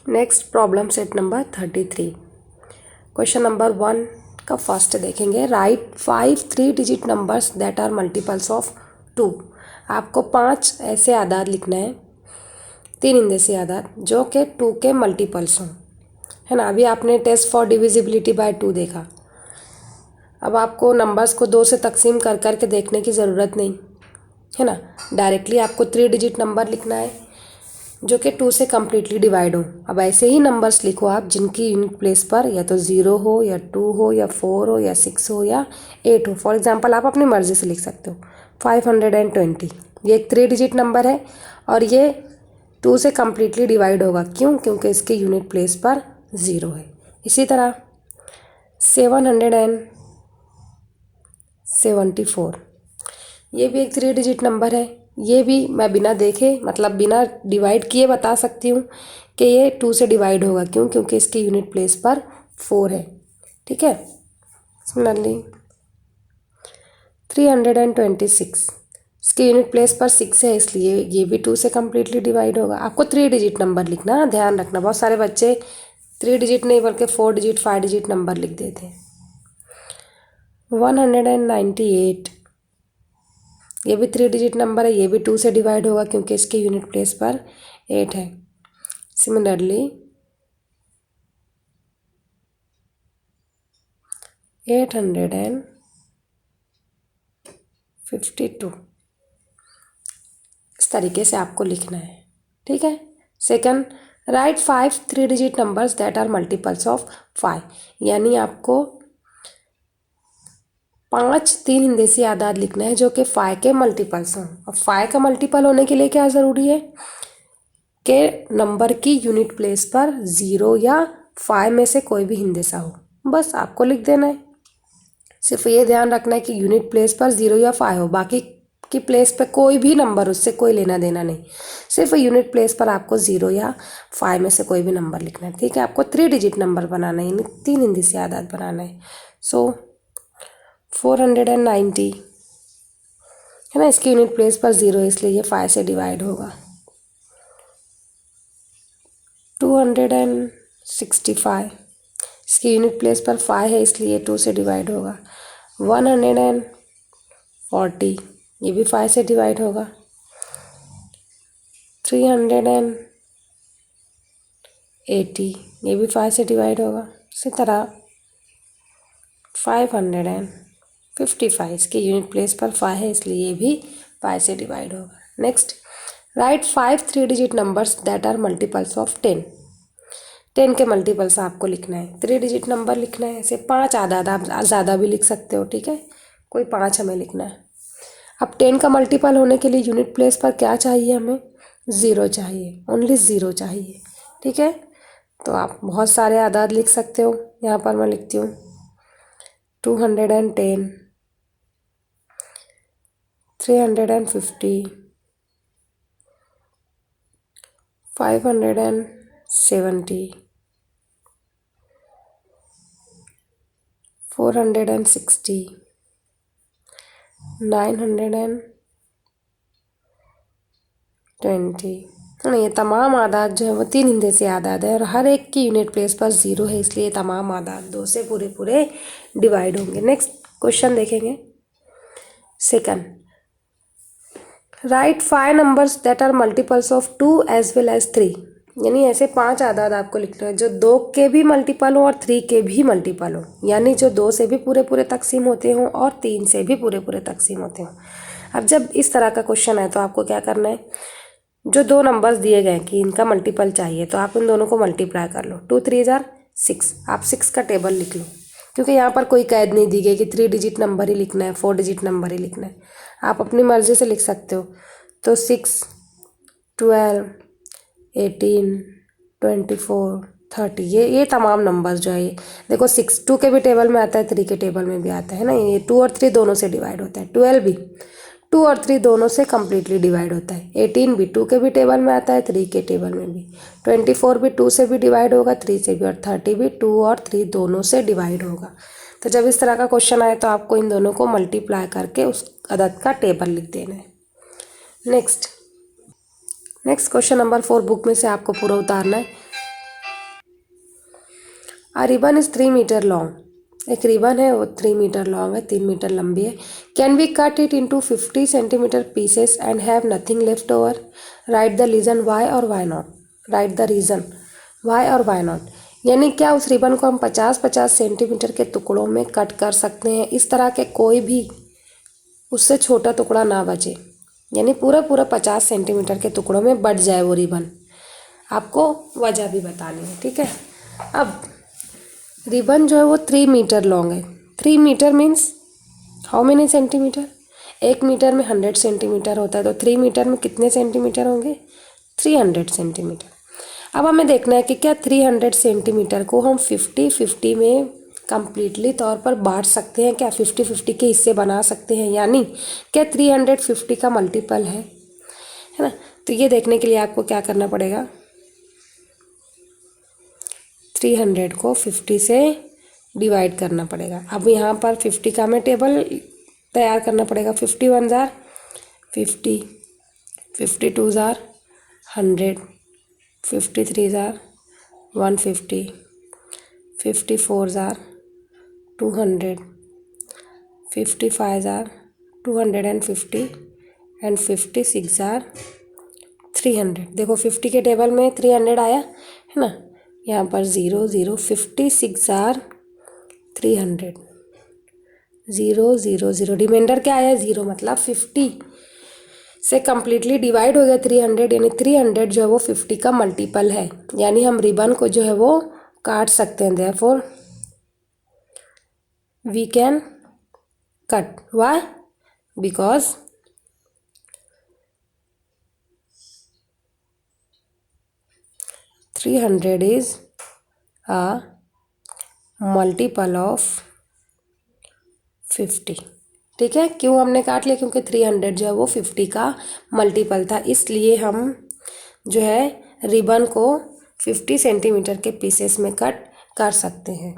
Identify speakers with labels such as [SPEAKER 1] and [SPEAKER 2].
[SPEAKER 1] Next problem set number 33। Question number 1 का first देखेंगे। Write 5 3 digit numbers that are multiples of 2। आपको 5 ऐसे आदाद लिखना है, 3 इंदेसी आदाद जो कि 2 के मल्टीपल्स हों, है ना। अभी आपने टेस्ट फॉर डिविजिबिलिटी बाय 2 देखा। अब आपको नंबर्स को 2 से तकसीम कर कर के देखने की ज़रूरत नहीं है ना। डायरेक्टली आपको 3 डिजिट नंबर लिखना है जो कि 2 से कम्प्लीटली डिवाइड हो। अब ऐसे ही नंबर्स लिखो आप जिनकी यूनिट प्लेस पर या तो 0 हो या 2 हो या 4 हो या 6 हो या 8 हो। फॉर एग्जांपल आप अपनी मर्ज़ी से लिख सकते हो 520। ये एक 3 डिजिट नंबर है और ये 2 से कम्प्लीटली डिवाइड होगा। क्यों? क्योंकि इसके यूनिट प्लेस पर 0 है। इसी तरह 774, ये भी एक 3 डिजिट नंबर है। ये भी मैं बिना देखे मतलब बिना डिवाइड किए बता सकती हूँ कि ये 2 से डिवाइड होगा। क्यों? क्योंकि इसकी यूनिट प्लेस पर 4 है। ठीक है। सिमिलरली 326, इसकी यूनिट प्लेस पर 6 है, इसलिए ये भी 2 से कम्प्लीटली डिवाइड होगा। आपको 3 डिजिट नंबर लिखना, ध्यान रखना। बहुत सारे बच्चे 3 डिजिट नहीं बल्कि 4 डिजिट 5 डिजिट नंबर लिख देते हैं। 198, ये भी 3 डिजिट नंबर है, ये भी 2 से डिवाइड होगा क्योंकि इसके यूनिट प्लेस पर 8 है। सिमिलरली 852, इस तरीके से आपको लिखना है। ठीक है। Second, right 5 3 digit numbers that are multiples of 5, यानी आपको 5 3 हिंदेसी आदाद लिखना है जो कि 5 के मल्टीपल्स हों। और 5 का मल्टीपल होने के लिए क्या ज़रूरी है कि नंबर की यूनिट प्लेस पर 0 या 5 में से कोई भी हिंदेसा हो। बस आपको लिख देना है। सिर्फ ये ध्यान रखना है कि यूनिट प्लेस पर 0 या 5 हो, बाकी की प्लेस पे कोई भी नंबर, उससे कोई लेना देना नहीं। सिर्फ यूनिट प्लेस पर आपको 0 या 5 में से कोई भी नंबर लिखना है। ठीक है। आपको 3 डिजिट नंबर बनाना है, 3 हिंदेसी आदाद बनाना है। सो 490 है ना, इसकी यूनिट प्लेस पर 0 है इसलिए ये 5 से डिवाइड होगा। 265, इसकी यूनिट प्लेस पर 5 है इसलिए 2 से डिवाइड होगा। 140, ये भी 5 से डिवाइड होगा। 380, ये भी 5 से डिवाइड होगा। इसी तरह 555, इसकी यूनिट प्लेस पर 5 है इसलिए ये भी 5 से डिवाइड होगा। Next, right 5 3 digit numbers that are multiples of 10। 10 के मल्टीपल्स आपको लिखना है, 3 डिजिट नंबर लिखना है। ऐसे 5 आदाद आप ज़्यादा भी लिख सकते हो। ठीक है। कोई 5 हमें लिखना है। अब 10 का मल्टीपल होने के लिए यूनिट प्लेस पर क्या चाहिए? हमें 0 चाहिए, ओनली 0 चाहिए। ठीक है। तो आप बहुत सारे आदाद लिख सकते हो। यहाँ पर मैं लिखती हूँ 210, 350, 570, 460, 920 है ना। ये तमाम आदाद जो है वो 3 हिंदेसी आदाद है और हर एक की यूनिट प्लेस पर 0 है इसलिए तमाम आदाद 2 से पूरे पूरे डिवाइड होंगे। नेक्स्ट क्वेश्चन देखेंगे। Second, right 5 numbers that are multiples of 2 as well as 3, यानी ऐसे 5 आदाद आपको लिखना है जो 2 के भी मल्टीपल हो और 3 के भी मल्टीपल हो, यानी जो 2 से भी पूरे पूरे तकसीम होते हों और 3 से भी पूरे पूरे तकसीम होते हों। अब जब इस तरह का क्वेश्चन है तो आपको क्या करना है, जो 2 नंबर्स दिए गए कि इनका मल्टीपल चाहिए तो आप इन दोनों को मल्टीप्लाई कर लो। 2 3 जार 6, आप 6 का टेबल लिख लो क्योंकि यहाँ पर कोई कैद नहीं दी गई कि 3 डिजिट नंबर ही लिखना है, 4 डिजिट नंबर ही लिखना है। आप अपनी मर्ज़ी से लिख सकते हो। तो 6, 12, 18, 24, 30, ये तमाम नंबर्स जो है ये देखो 6 2 के भी टेबल में आता है, 3 के टेबल में भी आता है ना। ये 2 और 3 दोनों से डिवाइड होता है। 12 भी 2 और 3 दोनों से कम्प्लीटली डिवाइड होता है। 18 भी 2 के भी टेबल में आता है, 3 के टेबल में भी। 24 भी 2 से भी डिवाइड होगा, 3 से भी। और 30 भी 2 और 3 दोनों से डिवाइड होगा। तो जब इस तरह का क्वेश्चन आए तो आपको इन दोनों को मल्टीप्लाई करके उस अदद का टेबल लिख देना है। नेक्स्ट क्वेश्चन नंबर 4 बुक में से आपको पूरा उतारना है। आ रिबन इज़ 3 मीटर लॉन्ग, एक रिबन है वो 3 मीटर लॉन्ग है, 3 मीटर लंबी है। Can we cut it into 50 centimetre pieces and have nothing left over, right the reason why or why not, right the reason why or why not. यानी क्या उस ribbon को हम 50-50 सेंटीमीटर के टुकड़ों में कट कर सकते हैं, इस तरह के कोई भी उससे छोटा टुकड़ा ना बचे, यानी पूरा पूरा 50 सेंटीमीटर के टुकड़ों में बट जाए वो रिबन। आपको वजह भी बतानी है, ठीक है। अब रिबन जो है वो 3 मीटर लॉन्ग है। 3 metre means how many centimetre, 1 metre में 100 सेंटीमीटर होता है, तो 3 मीटर में कितने सेंटीमीटर होंगे, 300 सेंटीमीटर। अब हमें देखना है कि क्या 300 सेंटीमीटर को हम 50-50 में कंप्लीटली तौर पर बांट सकते हैं, क्या 50-50 के हिस्से बना सकते हैं, यानी क्या 350 का मल्टीपल है ना। तो ये देखने के लिए आपको क्या करना पड़ेगा, 300 को 50 से डिवाइड करना पड़ेगा। अब यहाँ पर 50 का हमें टेबल तैयार करना पड़ेगा। 51 jar 50, 52 jar 100, 53 jar 150, 54 jar 200, 55 jar 250 and 56 jar 300। देखो 50 के टेबल में 300 आया है ना, यहाँ पर 0 0, 56 जार 300, 0 0 0, रिमाइंडर क्या आया 0, मतलब 50 से कम्प्लीटली डिवाइड हो गया 300, यानी 300 जो है वो 50 का मल्टीपल है, यानी हम रिबन को जो है वो काट सकते हैं। Therefore we can cut, why, because 300 is a multiple of 50। ठीक है, क्यों हमने काट लिया, क्योंकि 300 जो है वो 50 का मल्टीपल था, इसलिए हम जो है रिबन को 50 सेंटीमीटर के पीसेस में कट कर सकते हैं।